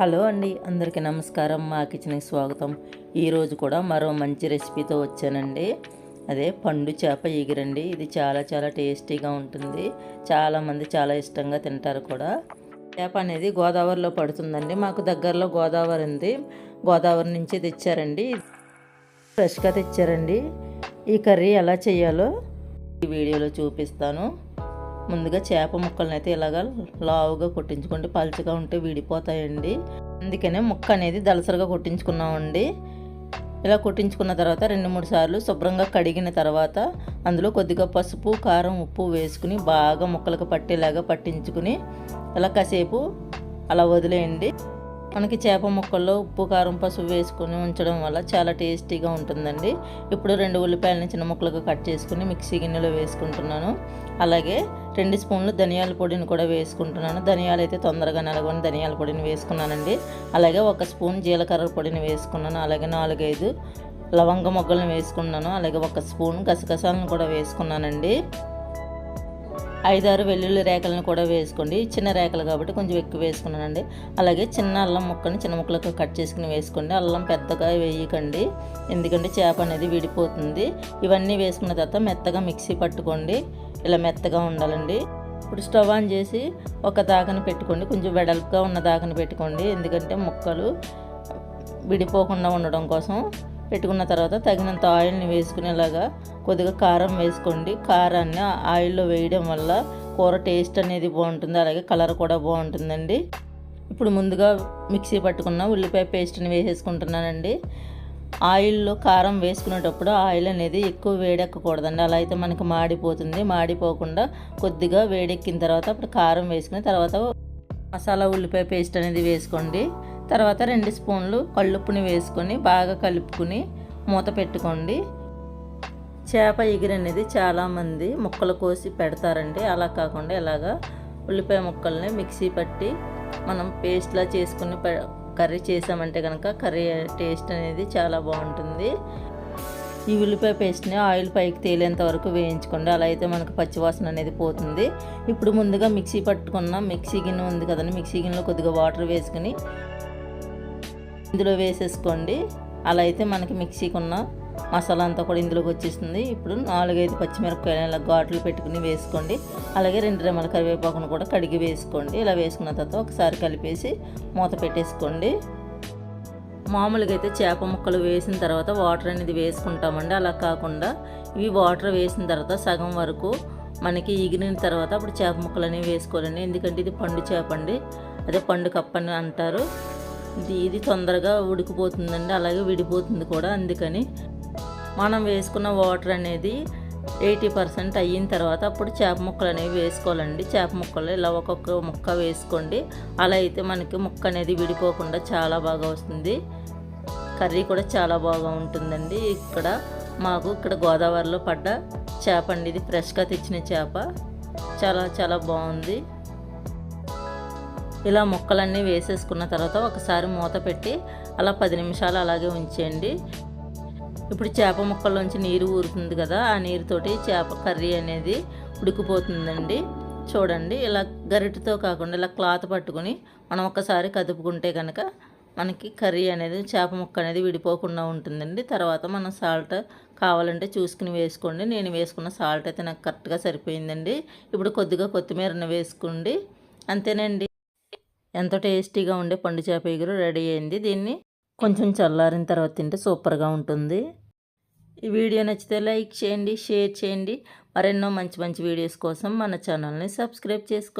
Hello అండి, అందరికీ నమస్కారం. మా కిచెన్కి స్వాగతం. ఈరోజు కూడా మరో మంచి రెసిపీతో వచ్చానండి. అదే పండు చేప ఎగురండి. ఇది చాలా చాలా టేస్టీగా ఉంటుంది. చాలామంది చాలా ఇష్టంగా తింటారు కూడా. చేప అనేది గోదావరిలో పడుతుందండి. మాకు దగ్గరలో గోదావరి ఉంది. గోదావరి నుంచి తెచ్చారండి. ఫ్రెష్గా తెచ్చారండి. ఈ కర్రీ ఎలా చేయాలో ఈ వీడియోలో చూపిస్తాను. ముందుగా చేప ముక్కలను అయితే ఇలాగ లావుగా కొట్టించుకుంటే పలుచగా ఉంటే విడిపోతాయండి. అందుకనే ముక్క అనేది దలసరిగా కొట్టించుకున్నామండి. ఇలా కొట్టించుకున్న తర్వాత 2-3 సార్లు శుభ్రంగా కడిగిన తర్వాత అందులో కొద్దిగా పసుపు, కారం, ఉప్పు వేసుకుని బాగా ముక్కలకు పట్టేలాగా పట్టించుకుని ఇలా కాసేపు అలా వదిలేయండి. మనకి చేప ముక్కల్లో ఉప్పు, కారం, పసుపు వేసుకొని ఉంచడం వల్ల చాలా టేస్టీగా ఉంటుందండి. ఇప్పుడు 2 ఉల్లిపాయలని చిన్న ముక్కలుగా కట్ చేసుకుని మిక్సీ గిన్నెలో వేసుకుంటున్నాను. అలాగే 2 స్పూన్లు ధనియాల పొడిని కూడా వేసుకుంటున్నాను. ధనియాలు అయితే తొందరగా నలగొని ధనియాల పొడిని వేసుకున్నానండి. అలాగే 1 స్పూన్ జీలకర్ర పొడిని వేసుకున్నాను. అలాగే 4-5 లవంగ మొగ్గలను వేసుకున్నాను. అలాగే 1 స్పూన్ గసగసాలను కూడా వేసుకున్నానండి. 5-6 వెల్లుల్లి రేకలను కూడా వేసుకోండి. చిన్న రేకలు కాబట్టి కొంచెం ఎక్కువ వేసుకున్నానండి. అలాగే చిన్న అల్లం ముక్కని చిన్న ముక్కలకు కట్ చేసుకుని వేసుకోండి. అల్లం పెద్దగా వేయకండి, ఎందుకంటే చేప అనేది విడిపోతుంది. ఇవన్నీ వేసుకున్న తర్వాత మెత్తగా మిక్సీ పట్టుకోండి. ఇలా మెత్తగా ఉండాలండి. ఇప్పుడు స్టవ్ ఆన్ చేసి ఒక దాకని పెట్టుకోండి. కొంచెం వెడల్పుగా ఉన్న దాకని పెట్టుకోండి, ఎందుకంటే ముక్కలు విడిపోకుండా ఉండడం కోసం. పెట్టుకున్న తర్వాత తగినంత ఆయిల్ని వేసుకునేలాగా కొద్దిగా కారం వేసుకోండి. కారాన్ని ఆయిల్లో వేయడం వల్ల కూర టేస్ట్ అనేది బాగుంటుంది, అలాగే కలర్ కూడా బాగుంటుందండి. ఇప్పుడు ముందుగా మిక్సీ పట్టుకున్న ఉల్లిపాయ పేస్ట్ని వేసేసుకుంటున్నానండి. ఆయిల్లో కారం వేసుకునేటప్పుడు ఆయిల్ అనేది ఎక్కువ వేడెక్కకూడదండి, అలా అయితే మనకి మాడిపోతుంది. మాడిపోకుండా కొద్దిగా వేడెక్కిన తర్వాత అప్పుడు కారం వేసుకుని తర్వాత మసాలా ఉల్లిపాయ పేస్ట్ అనేది వేసుకోండి. తర్వాత 2 స్పూన్లు కల్లుప్పుని వేసుకొని బాగా కలుపుకుని మూత పెట్టుకోండి. చేప ఎగురు అనేది చాలామంది ముక్కలు కోసి పెడతారండి. అలా కాకుండా ఇలాగా ఉల్లిపాయ ముక్కల్ని మిక్సీ పట్టి మనం పేస్ట్లా చేసుకుని కర్రీ చేసామంటే కనుక కర్రీ టేస్ట్ అనేది చాలా బాగుంటుంది. ఈ ఉల్లిపాయ పేస్ట్ని ఆయిల్ పైకి తేలేంత వరకు వేయించుకోండి, అలా అయితే మనకు పచ్చివాసన అనేది పోతుంది. ఇప్పుడు ముందుగా మిక్సీ పట్టుకున్న మిక్సీ గిన్నె ఉంది కదండి, మిక్సీ గిన్నెలో కొద్దిగా వాటర్ వేసుకుని ఇందులో వేసేసుకోండి. అలా అయితే మనకి మిక్సీకి ఉన్న మసాలా అంతా కూడా ఇందులోకి వచ్చేస్తుంది. ఇప్పుడు 4-5 పచ్చిమిరపకాయలు ఇలా ఘాట్లు పెట్టుకుని వేసుకోండి. అలాగే 2 రెమ్మల కరివేపాకును కూడా కడిగి వేసుకోండి. ఇలా వేసుకున్న తర్వాత ఒకసారి కలిపేసి మూత పెట్టేసుకోండి. మామూలుగా అయితే చేప ముక్కలు వేసిన తర్వాత వాటర్ అనేది వేసుకుంటామండి. అలా కాకుండా ఇవి వాటర్ వేసిన తర్వాత సగం వరకు మనకి ఎగిరిన తర్వాత అప్పుడు చేప ముక్కలు అనేవి వేసుకోవాలండి, ఎందుకంటే ఇది పండు చేప అండి. అదే పండు కప్పని అంటారు. ఇది తొందరగా ఉడికిపోతుందండి, అలాగే విడిపోతుంది కూడా. అందుకని మనం వేసుకున్న వాటర్ అనేది 80% అయిన తర్వాత అప్పుడు చేప ముక్కలు అనేవి వేసుకోవాలండి. చేప ముక్కలు ఇలా ఒక్కొక్క ముక్క వేసుకోండి, అలా అయితే మనకి ముక్క అనేది విడిపోకుండా చాలా బాగా వస్తుంది. కర్రీ కూడా చాలా బాగా ఉంటుందండి. ఇక్కడ గోదావరిలో పడ్డ చేప అండి, ఇది ఫ్రెష్గా తెచ్చిన చేప. చాలా చాలా బాగుంది. ఇలా ముక్కలన్నీ వేసేసుకున్న తర్వాత ఒకసారి మూత పెట్టి అలా 10 నిమిషాలు అలాగే ఉంచేయండి. ఇప్పుడు చేప ముక్కల్లోంచి నీరు ఊరుతుంది కదా, ఆ నీరుతోటి చేప కర్రీ అనేది ఉడికిపోతుందండి. చూడండి, ఇలా గరిటెతో కాకుండా ఇలా క్లాత్ పట్టుకుని మనం ఒకసారి కదుపుకుంటే కనుక మనకి కర్రీ అనేది చేప ముక్క అనేది విడిపోకుండా ఉంటుందండి. తర్వాత మనం సాల్ట్ కావాలంటే చూసుకుని వేసుకోండి. నేను వేసుకున్న సాల్ట్ అయితే నాకు కరెక్ట్గా సరిపోయిందండి. ఇప్పుడు కొద్దిగా కొత్తిమీరను వేసుకోండి. అంతేనండి, ఎంతో టేస్టీగా ఉండే పండు చేప ఎగురు రెడీ అయింది. దీన్ని కొంచెం చల్లారిన తర్వాత తింటే సూపర్గా ఉంటుంది. ఈ వీడియో నచ్చితే లైక్ చేయండి, షేర్ చేయండి. మరెన్నో మంచి మంచి వీడియోస్ కోసం మన ఛానల్ని సబ్స్క్రైబ్ చేసుకోండి.